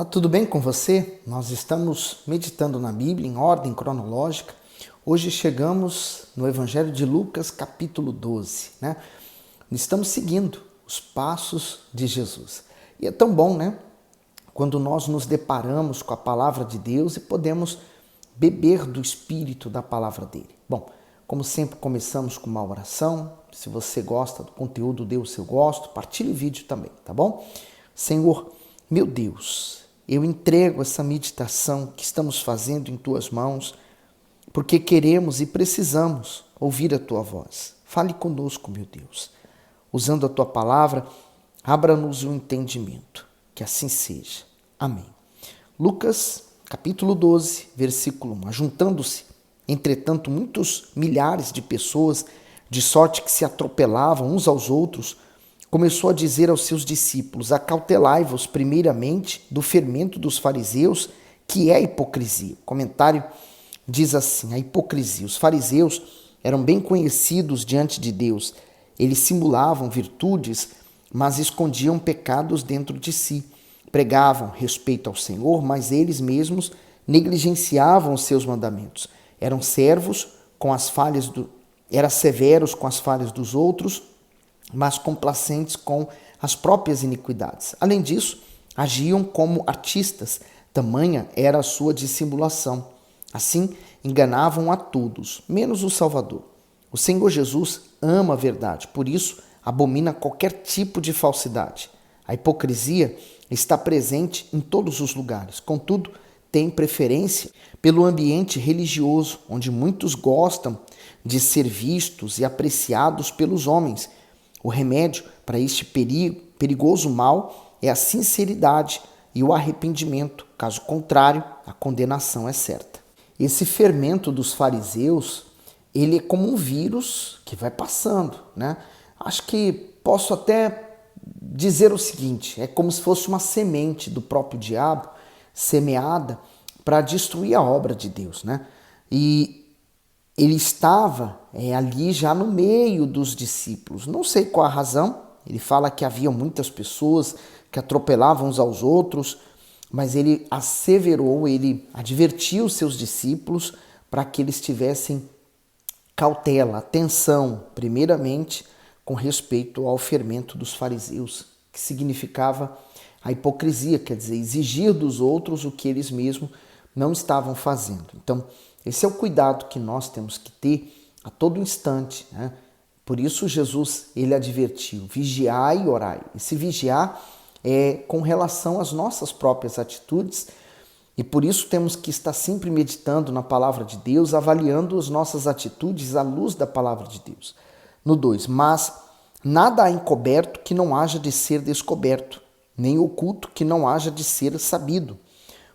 Olá, tudo bem com você? Nós estamos meditando na Bíblia em ordem cronológica. Hoje chegamos no Evangelho de Lucas, capítulo 12, né? Estamos seguindo os passos de Jesus. E é tão bom, né? Quando nós nos deparamos com a palavra de Deus e podemos beber do Espírito da palavra dele. Bom, como sempre, começamos com uma oração. Se você gosta do conteúdo, dê o seu gosto, partilhe o vídeo também, tá bom? Senhor, meu Deus, eu entrego essa meditação que estamos fazendo em tuas mãos, porque queremos e precisamos ouvir a tua voz. Fale conosco, meu Deus. Usando a tua palavra, abra-nos o entendimento. Que assim seja. Amém. Lucas, capítulo 12, versículo 1. Ajuntando-se, entretanto, muitos milhares de pessoas, de sorte que se atropelavam uns aos outros, começou a dizer aos seus discípulos: acautelai-vos primeiramente do fermento dos fariseus, que é a hipocrisia. O comentário diz assim: a hipocrisia. Os fariseus eram bem conhecidos diante de Deus. Eles simulavam virtudes, mas escondiam pecados dentro de si. Pregavam respeito ao Senhor, mas eles mesmos negligenciavam os seus mandamentos. Eram severos com as falhas dos outros, mas complacentes com as próprias iniquidades. Além disso, agiam como artistas, tamanha era a sua dissimulação. Assim, enganavam a todos, menos o Salvador. O Senhor Jesus ama a verdade, por isso abomina qualquer tipo de falsidade. A hipocrisia está presente em todos os lugares, contudo, tem preferência pelo ambiente religioso, onde muitos gostam de ser vistos e apreciados pelos homens. O remédio para este perigoso mal é a sinceridade e o arrependimento. Caso contrário, a condenação é certa. Esse fermento dos fariseus, ele é como um vírus que vai passando, né? Acho que posso até dizer o seguinte: é como se fosse uma semente do próprio diabo semeada para destruir a obra de Deus, né? E ele estava ali já no meio dos discípulos. Não sei qual a razão. Ele fala que havia muitas pessoas que atropelavam uns aos outros, mas ele asseverou, ele advertiu os seus discípulos para que eles tivessem cautela, atenção, primeiramente com respeito ao fermento dos fariseus, que significava a hipocrisia, quer dizer, exigir dos outros o que eles mesmos não estavam fazendo. Então, esse é o cuidado que nós temos que ter a todo instante, né? Por isso Jesus, ele advertiu: vigiai e orai. Esse vigiar é com relação às nossas próprias atitudes, e por isso temos que estar sempre meditando na palavra de Deus, avaliando as nossas atitudes à luz da palavra de Deus. No 2, mas nada há encoberto que não haja de ser descoberto, nem oculto que não haja de ser sabido.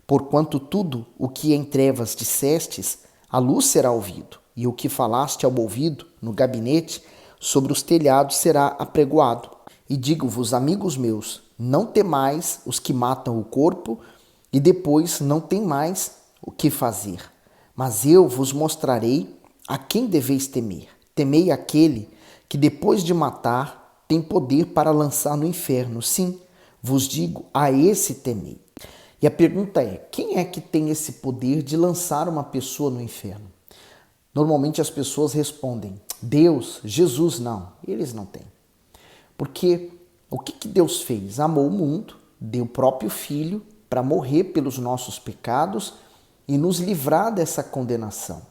Porquanto tudo o que em trevas dissestes, à luz será ouvido, e o que falaste ao ouvido, no gabinete, sobre os telhados será apregoado. E digo-vos, amigos meus, não temais os que matam o corpo, e depois não tem mais o que fazer. Mas eu vos mostrarei a quem deveis temer. Temei aquele que depois de matar tem poder para lançar no inferno. Sim, vos digo, a esse temei. E a pergunta é: quem é que tem esse poder de lançar uma pessoa no inferno? Normalmente as pessoas respondem: Deus, Jesus. Não, eles não têm. Porque o que Deus fez? Amou o mundo, deu o próprio Filho para morrer pelos nossos pecados e nos livrar dessa condenação.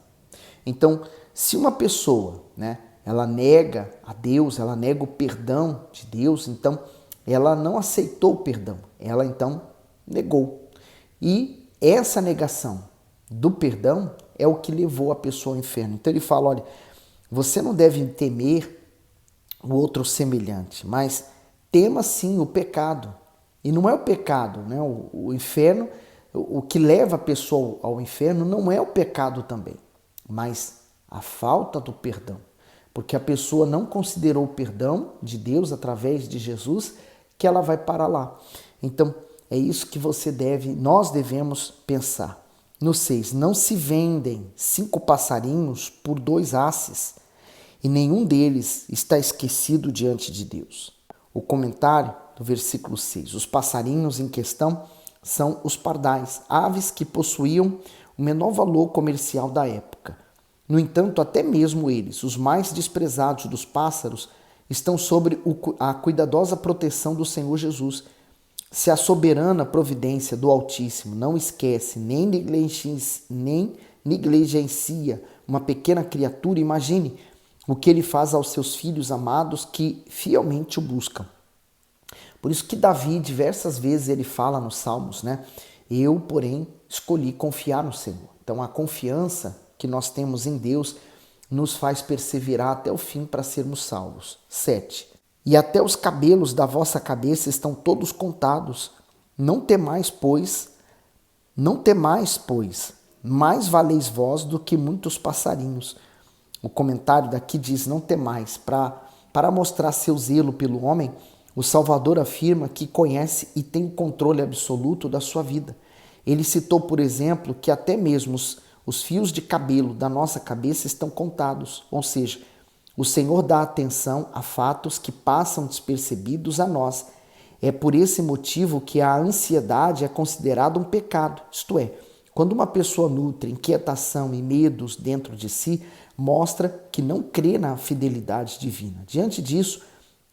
Então, se uma pessoa, né, ela nega a Deus, ela nega o perdão de Deus, então ela não aceitou o perdão, ela então negou. E essa negação do perdão é o que levou a pessoa ao inferno. Então ele fala: olha, você não deve temer o outro semelhante, mas tema sim o pecado. E não é o pecado, né? O inferno, o que leva a pessoa ao inferno não é o pecado também, mas a falta do perdão. Porque a pessoa não considerou o perdão de Deus através de Jesus, que ela vai para lá. Então, é isso que nós devemos pensar. No 6, não se vendem 5 passarinhos por 2 asses, e nenhum deles está esquecido diante de Deus. O comentário do versículo 6, os passarinhos em questão são os pardais, aves que possuíam o menor valor comercial da época. No entanto, até mesmo eles, os mais desprezados dos pássaros, estão sob a cuidadosa proteção do Senhor Jesus. Se a soberana providência do Altíssimo não esquece nem negligencia uma pequena criatura, imagine o que ele faz aos seus filhos amados que fielmente o buscam. Por isso que Davi, diversas vezes, ele fala nos Salmos, né? Eu, porém, escolhi confiar no Senhor. Então, a confiança que nós temos em Deus nos faz perseverar até o fim para sermos salvos. 7. E até os cabelos da vossa cabeça estão todos contados. Não temais, pois, mais valeis vós do que muitos passarinhos. O comentário daqui diz, não temais. Para mostrar seu zelo pelo homem, o Salvador afirma que conhece e tem o controle absoluto da sua vida. Ele citou, por exemplo, que até mesmo os fios de cabelo da nossa cabeça estão contados, ou seja, o Senhor dá atenção a fatos que passam despercebidos a nós. É por esse motivo que a ansiedade é considerada um pecado, isto é, quando uma pessoa nutre inquietação e medos dentro de si, mostra que não crê na fidelidade divina. Diante disso,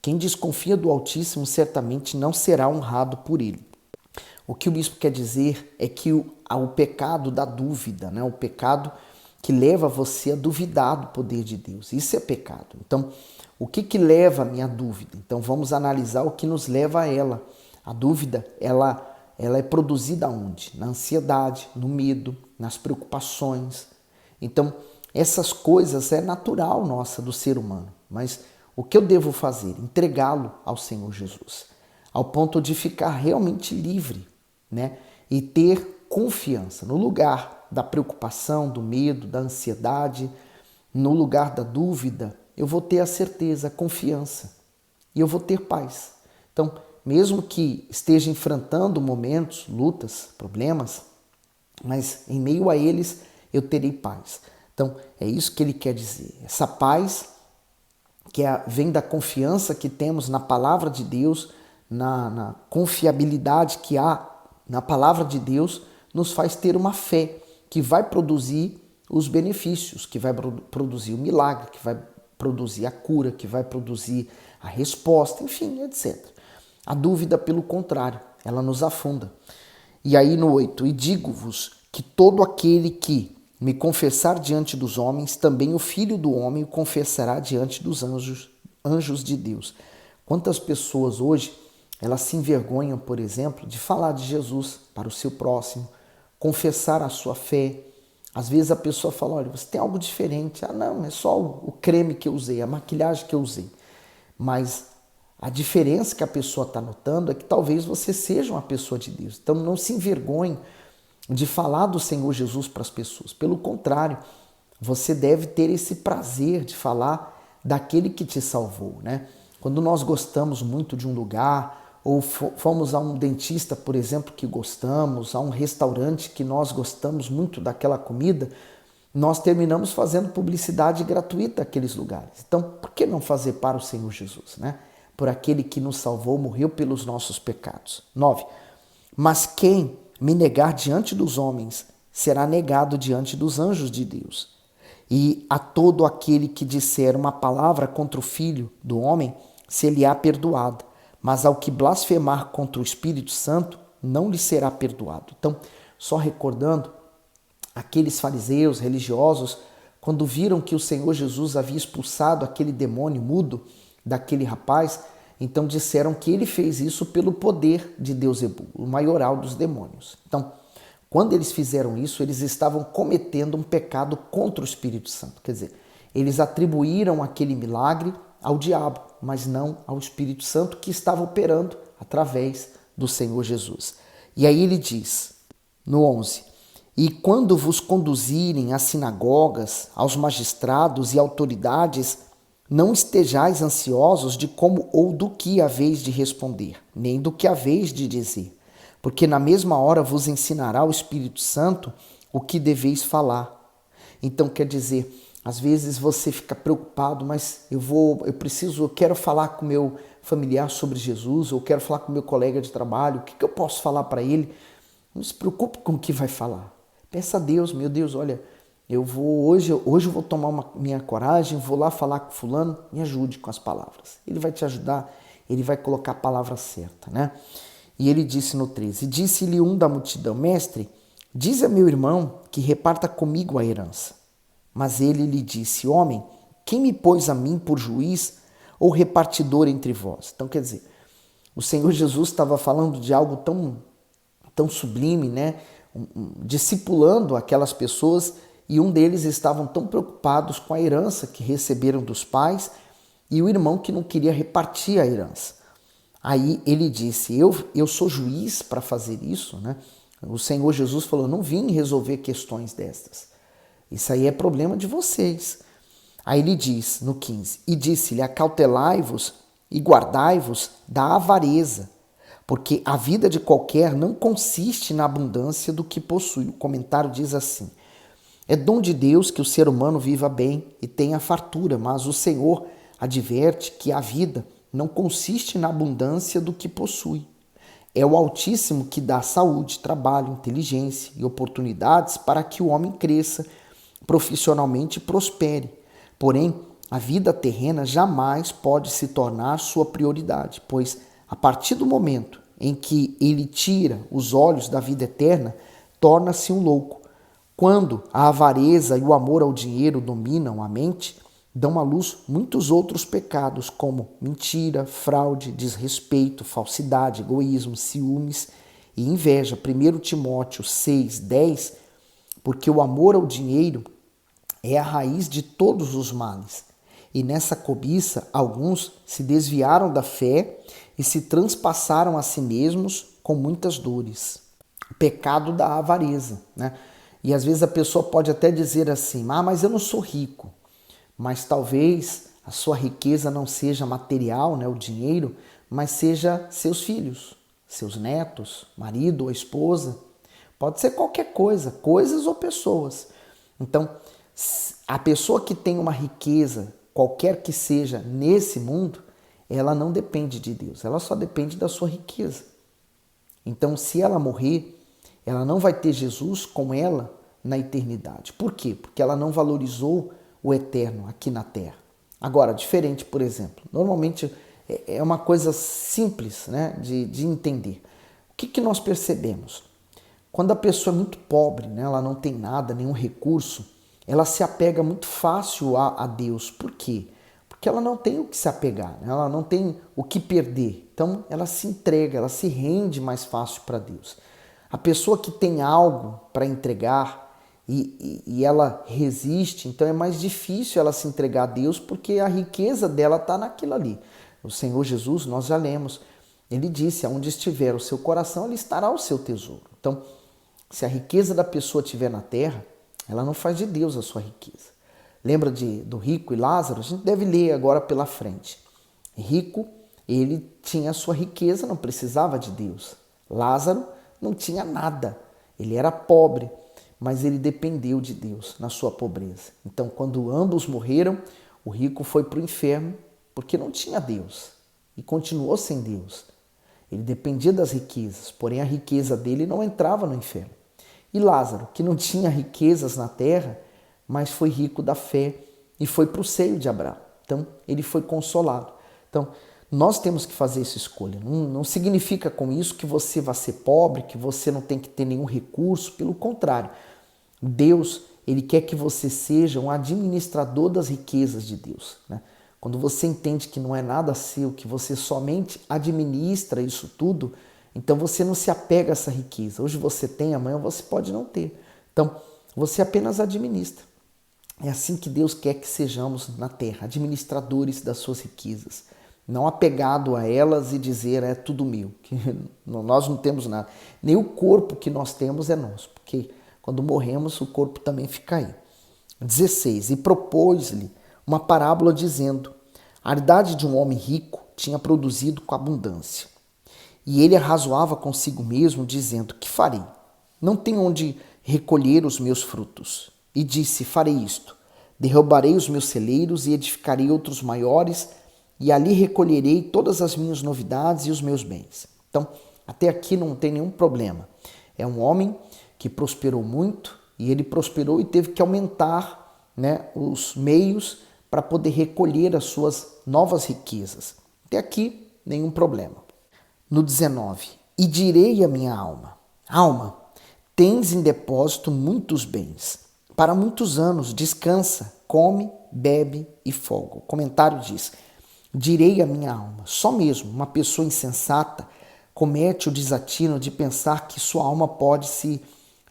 quem desconfia do Altíssimo certamente não será honrado por ele. O que o bispo quer dizer é que o pecado da dúvida, né? O pecado que leva você a duvidar do poder de Deus, isso é pecado. Então, o que leva a minha dúvida? Então, vamos analisar o que nos leva a ela. A dúvida, ela é produzida onde? Na ansiedade, no medo, nas preocupações. Então, essas coisas é natural nossa do ser humano, mas o que eu devo fazer? Entregá-lo ao Senhor Jesus, ao ponto de ficar realmente livre, né? E ter confiança no lugar da preocupação, do medo, da ansiedade, no lugar da dúvida, eu vou ter a certeza, a confiança e eu vou ter paz. Então, mesmo que esteja enfrentando momentos, lutas, problemas, mas em meio a eles eu terei paz. Então, é isso que ele quer dizer. Essa paz que vem da confiança que temos na palavra de Deus, na confiabilidade que há na palavra de Deus, nos faz ter uma fé que vai produzir os benefícios, que vai produzir o milagre, que vai produzir a cura, que vai produzir a resposta, enfim, etc. A dúvida, pelo contrário, ela nos afunda. E aí no 8, e digo-vos que todo aquele que me confessar diante dos homens, também o Filho do Homem o confessará diante dos anjos de Deus. Quantas pessoas hoje, elas se envergonham, por exemplo, de falar de Jesus para o seu próximo, confessar a sua fé. Às vezes a pessoa fala, olha, você tem algo diferente. Ah, não, é só o creme que eu usei, a maquilhagem que eu usei. Mas a diferença que a pessoa está notando é que talvez você seja uma pessoa de Deus. Então não se envergonhe de falar do Senhor Jesus para as pessoas. Pelo contrário, você deve ter esse prazer de falar daquele que te salvou, né? Quando nós gostamos muito de um lugar, ou fomos a um dentista, por exemplo, que gostamos, a um restaurante que nós gostamos muito daquela comida, nós terminamos fazendo publicidade gratuita àqueles lugares. Então, por que não fazer para o Senhor Jesus, né? Por aquele que nos salvou, morreu pelos nossos pecados. 9. Mas quem me negar diante dos homens, será negado diante dos anjos de Deus. E a todo aquele que disser uma palavra contra o Filho do Homem, se lhe há perdoado. Mas ao que blasfemar contra o Espírito Santo, não lhe será perdoado. Então, só recordando, aqueles fariseus religiosos, quando viram que o Senhor Jesus havia expulsado aquele demônio mudo daquele rapaz, então disseram que ele fez isso pelo poder de Beuzebu, o maioral dos demônios. Então, quando eles fizeram isso, eles estavam cometendo um pecado contra o Espírito Santo. Quer dizer, eles atribuíram aquele milagre ao diabo, mas não ao Espírito Santo que estava operando através do Senhor Jesus. E aí ele diz, no 11, e quando vos conduzirem às sinagogas, aos magistrados e autoridades, não estejais ansiosos de como ou do que haveis de responder, nem do que haveis de dizer, porque na mesma hora vos ensinará o Espírito Santo o que deveis falar. Então quer dizer, às vezes você fica preocupado, mas eu quero falar com meu familiar sobre Jesus, ou quero falar com meu colega de trabalho, o que eu posso falar para ele? Não se preocupe com o que vai falar. Peça a Deus, meu Deus, olha, hoje eu vou tomar minha coragem, vou lá falar com fulano, me ajude com as palavras. Ele vai te ajudar, ele vai colocar a palavra certa, né? E ele disse no 13, disse-lhe um da multidão, mestre, diz a meu irmão que reparta comigo a herança. Mas ele lhe disse, homem, quem me pôs a mim por juiz ou repartidor entre vós? Então, quer dizer, o Senhor Jesus estava falando de algo tão sublime, né? Discipulando aquelas pessoas, e um deles estavam tão preocupados com a herança que receberam dos pais e o irmão que não queria repartir a herança. Aí ele disse, eu sou juiz para fazer isso, né? O Senhor Jesus falou, não vim resolver questões destas. Isso aí é problema de vocês. Aí ele diz, no 15, e disse-lhe, acautelai-vos e guardai-vos da avareza, porque a vida de qualquer não consiste na abundância do que possui. O comentário diz assim, é dom de Deus que o ser humano viva bem e tenha fartura, mas o Senhor adverte que a vida não consiste na abundância do que possui. É o Altíssimo que dá saúde, trabalho, inteligência e oportunidades para que o homem cresça profissionalmente e prospere. Porém, a vida terrena jamais pode se tornar sua prioridade, pois a partir do momento em que ele tira os olhos da vida eterna, torna-se um louco. Quando a avareza e o amor ao dinheiro dominam a mente, dão à luz muitos outros pecados, como mentira, fraude, desrespeito, falsidade, egoísmo, ciúmes e inveja. 1 Timóteo 6:10, porque o amor ao dinheiro é a raiz de todos os males. E nessa cobiça, alguns se desviaram da fé e se transpassaram a si mesmos com muitas dores. O pecado da avareza, né? E às vezes a pessoa pode até dizer assim, mas eu não sou rico. Mas talvez a sua riqueza não seja material, né, o dinheiro, mas seja seus filhos, seus netos, marido ou esposa. Pode ser qualquer coisa, coisas ou pessoas. Então, a pessoa que tem uma riqueza, qualquer que seja nesse mundo, ela não depende de Deus, ela só depende da sua riqueza. Então, se ela morrer, ela não vai ter Jesus com ela na eternidade. Por quê? Porque ela não valorizou o eterno aqui na terra. Agora, diferente, por exemplo, normalmente é uma coisa simples, né, de entender. O que nós percebemos? Quando a pessoa é muito pobre, né, ela não tem nada, nenhum recurso, ela se apega muito fácil a Deus. Por quê? Porque ela não tem o que se apegar, né? Ela não tem o que perder. Então, ela se entrega, ela se rende mais fácil para Deus. A pessoa que tem algo para entregar e ela resiste, então é mais difícil ela se entregar a Deus porque a riqueza dela está naquilo ali. O Senhor Jesus, nós já lemos, ele disse, aonde estiver o seu coração, ali estará o seu tesouro. Então, se a riqueza da pessoa estiver na terra, ela não faz de Deus a sua riqueza. Lembra do rico e Lázaro? A gente deve ler agora pela frente. Rico, ele tinha a sua riqueza, não precisava de Deus. Lázaro não tinha nada, ele era pobre, mas ele dependeu de Deus na sua pobreza. Então, quando ambos morreram, o rico foi para o inferno porque não tinha Deus e continuou sem Deus. Ele dependia das riquezas, porém a riqueza dele não entrava no inferno. E Lázaro, que não tinha riquezas na terra, mas foi rico da fé e foi para o seio de Abraão. Então, ele foi consolado. Então, nós temos que fazer essa escolha. Não significa com isso que você vai ser pobre, que você não tem que ter nenhum recurso. Pelo contrário, Deus, ele quer que você seja um administrador das riquezas de Deus, né? Quando você entende que não é nada seu, que você somente administra isso tudo, então você não se apega a essa riqueza. Hoje você tem, amanhã você pode não ter. Então, você apenas administra. É assim que Deus quer que sejamos na terra, administradores das suas riquezas. Não apegado a elas e dizer é tudo meu, que nós não temos nada. Nem o corpo que nós temos é nosso, porque quando morremos o corpo também fica aí. 16. E propôs-lhe uma parábola dizendo, a herdade de um homem rico tinha produzido com abundância. E ele arrazoava consigo mesmo, dizendo, que farei? Não tenho onde recolher os meus frutos. E disse, farei isto, derrubarei os meus celeiros e edificarei outros maiores, e ali recolherei todas as minhas novidades e os meus bens. Então, até aqui não tem nenhum problema. É um homem que prosperou muito e ele prosperou e teve que aumentar, né, os meios para poder recolher as suas novas riquezas. Até aqui, nenhum problema. No 19, e direi à minha alma, alma, tens em depósito muitos bens, para muitos anos, descansa, come, bebe e folga. O comentário diz, direi à minha alma, só mesmo uma pessoa insensata comete o desatino de pensar que sua alma pode se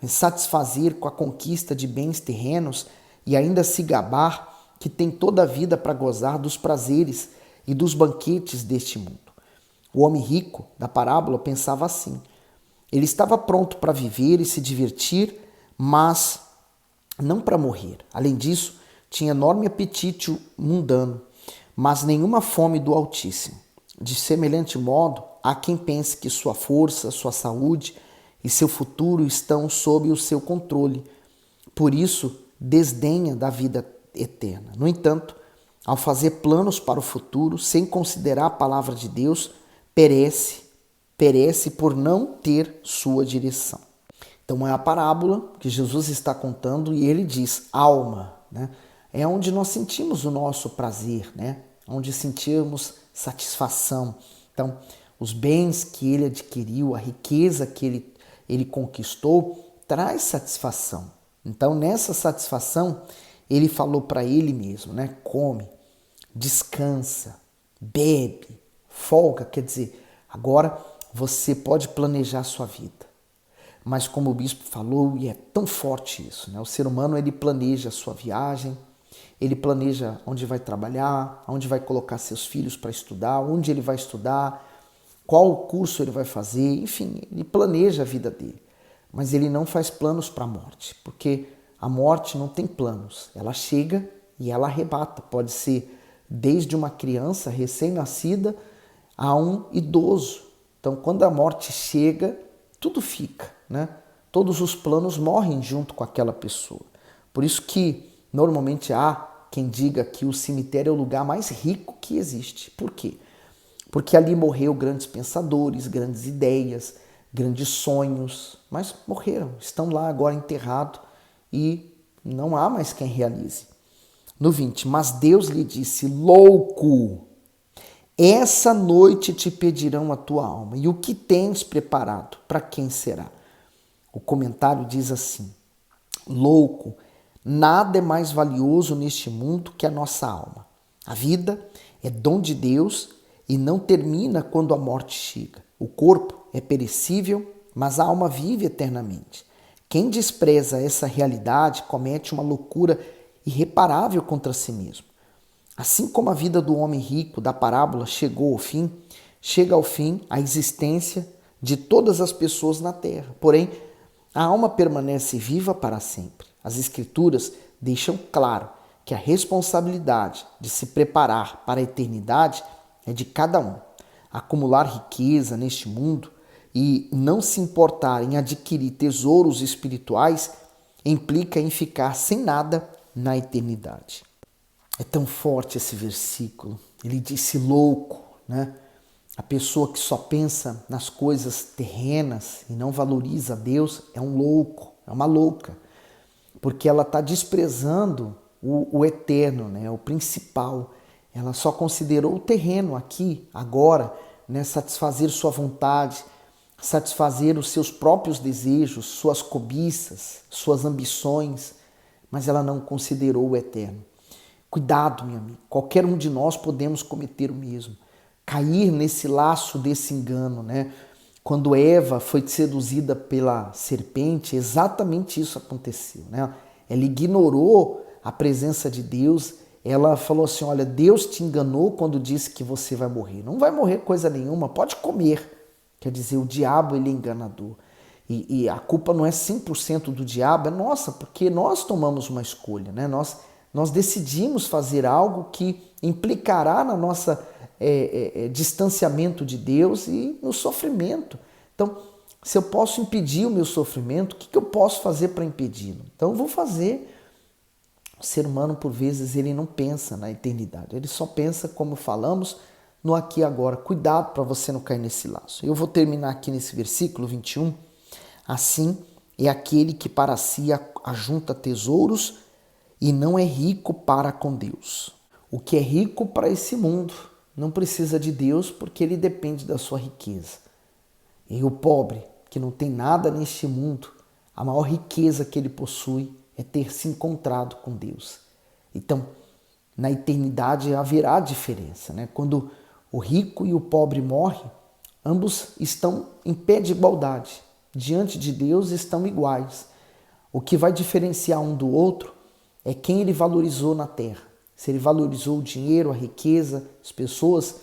satisfazer com a conquista de bens terrenos e ainda se gabar que tem toda a vida para gozar dos prazeres e dos banquetes deste mundo. O homem rico da parábola pensava assim. Ele estava pronto para viver e se divertir, mas não para morrer. Além disso, tinha enorme apetite mundano, mas nenhuma fome do Altíssimo. De semelhante modo, há quem pense que sua força, sua saúde e seu futuro estão sob o seu controle. Por isso, desdenha da vida eterna. No entanto, ao fazer planos para o futuro, sem considerar a palavra de Deus, perece por não ter sua direção. Então é a parábola que Jesus está contando e ele diz, alma, né? É onde nós sentimos o nosso prazer, né? Onde sentimos satisfação. Então, os bens que ele adquiriu, a riqueza que ele conquistou, traz satisfação. Então, nessa satisfação, ele falou para ele mesmo, né? Come, descansa, bebe, folga, quer dizer, agora você pode planejar a sua vida. Mas como o bispo falou, e é tão forte isso, né? O ser humano, ele planeja a sua viagem, ele planeja onde vai trabalhar, onde vai colocar seus filhos para estudar, onde ele vai estudar, qual curso ele vai fazer, enfim, ele planeja a vida dele. Mas ele não faz planos para a morte, porque a morte não tem planos, ela chega e ela arrebata. Pode ser desde uma criança recém-nascida a um idoso. Então, quando a morte chega, tudo fica, né? Todos os planos morrem junto com aquela pessoa. Por isso que normalmente há quem diga que o cemitério é o lugar mais rico que existe. Por quê? Porque ali morreu grandes pensadores, grandes ideias, grandes sonhos, mas morreram, estão lá agora enterrados e não há mais quem realize. No 20, mas Deus lhe disse, louco, essa noite te pedirão a tua alma, e o que tens preparado, para quem será? O comentário diz assim, louco, nada é mais valioso neste mundo que a nossa alma. A vida é dom de Deus e não termina quando a morte chega. O corpo é perecível, mas a alma vive eternamente. Quem despreza essa realidade comete uma loucura irreparável contra si mesmo. Assim como a vida do homem rico da parábola chegou ao fim, chega ao fim a existência de todas as pessoas na terra. Porém, a alma permanece viva para sempre. As Escrituras deixam claro que a responsabilidade de se preparar para a eternidade é de cada um. Acumular riqueza neste mundo e não se importar em adquirir tesouros espirituais implica em ficar sem nada na eternidade. É tão forte esse versículo. Ele disse louco, né? A pessoa que só pensa nas coisas terrenas e não valoriza Deus é um louco, é uma louca. Porque ela está desprezando o eterno, né? O principal. Ela só considerou o terreno aqui, agora, né? Satisfazer sua vontade, satisfazer os seus próprios desejos, suas cobiças, suas ambições, mas ela não considerou o eterno. Cuidado, meu amigo, qualquer um de nós podemos cometer o mesmo. Cair nesse laço desse engano, né? Quando Eva foi seduzida pela serpente, exatamente isso aconteceu, né? Ela ignorou a presença de Deus, ela falou assim, olha, Deus te enganou quando disse que você vai morrer. Não vai morrer coisa nenhuma, pode comer. Quer dizer, o diabo, ele é enganador. E a culpa não é 100% do diabo, é nossa, porque nós tomamos uma escolha, né? Nós decidimos fazer algo que implicará na nossa distanciamento de Deus e no sofrimento. Então, se eu posso impedir o meu sofrimento, o que eu posso fazer para impedi-lo? Então, eu vou fazer. O ser humano, por vezes, ele não pensa na eternidade. Ele só pensa, como falamos, no aqui e agora. Cuidado para você não cair nesse laço. Eu vou terminar aqui nesse versículo 21. Assim é aquele que para si ajunta tesouros e não é rico para com Deus. O que é rico para esse mundo não precisa de Deus porque ele depende da sua riqueza. E o pobre, que não tem nada neste mundo, a maior riqueza que ele possui é ter se encontrado com Deus. Então, na eternidade haverá diferença, né? Quando o rico e o pobre morrem, ambos estão em pé de igualdade. Diante de Deus estão iguais. O que vai diferenciar um do outro é quem ele valorizou na terra. Se ele valorizou o dinheiro, a riqueza, as pessoas,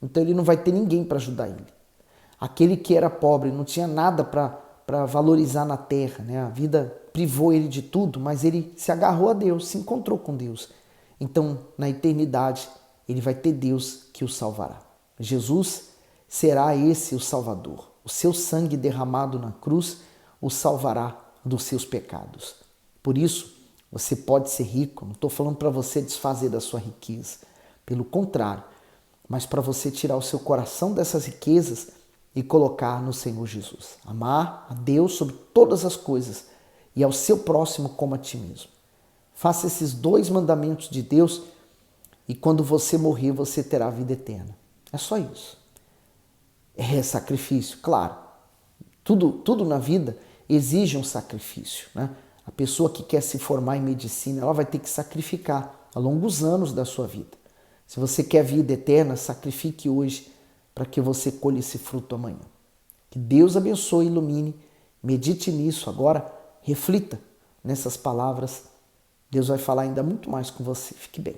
então ele não vai ter ninguém para ajudar ele. Aquele que era pobre não tinha nada para valorizar na terra, né? A vida privou ele de tudo, mas ele se agarrou a Deus, se encontrou com Deus. Então, na eternidade, ele vai ter Deus que o salvará. Jesus será esse o Salvador. O seu sangue derramado na cruz o salvará dos seus pecados. Por isso, você pode ser rico. Não estou falando para você desfazer da sua riqueza. Pelo contrário, mas para você tirar o seu coração dessas riquezas e colocar no Senhor Jesus. Amar a Deus sobre todas as coisas e ao seu próximo como a ti mesmo. Faça esses 2 mandamentos de Deus e quando você morrer, você terá a vida eterna. É só isso. É sacrifício, claro. Tudo na vida exige um sacrifício, né? A pessoa que quer se formar em medicina, ela vai ter que sacrificar ao longo dos anos da sua vida. Se você quer vida eterna, sacrifique hoje para que você colhe esse fruto amanhã. Que Deus abençoe e ilumine. Medite nisso agora, reflita nessas palavras. Deus vai falar ainda muito mais com você. Fique bem.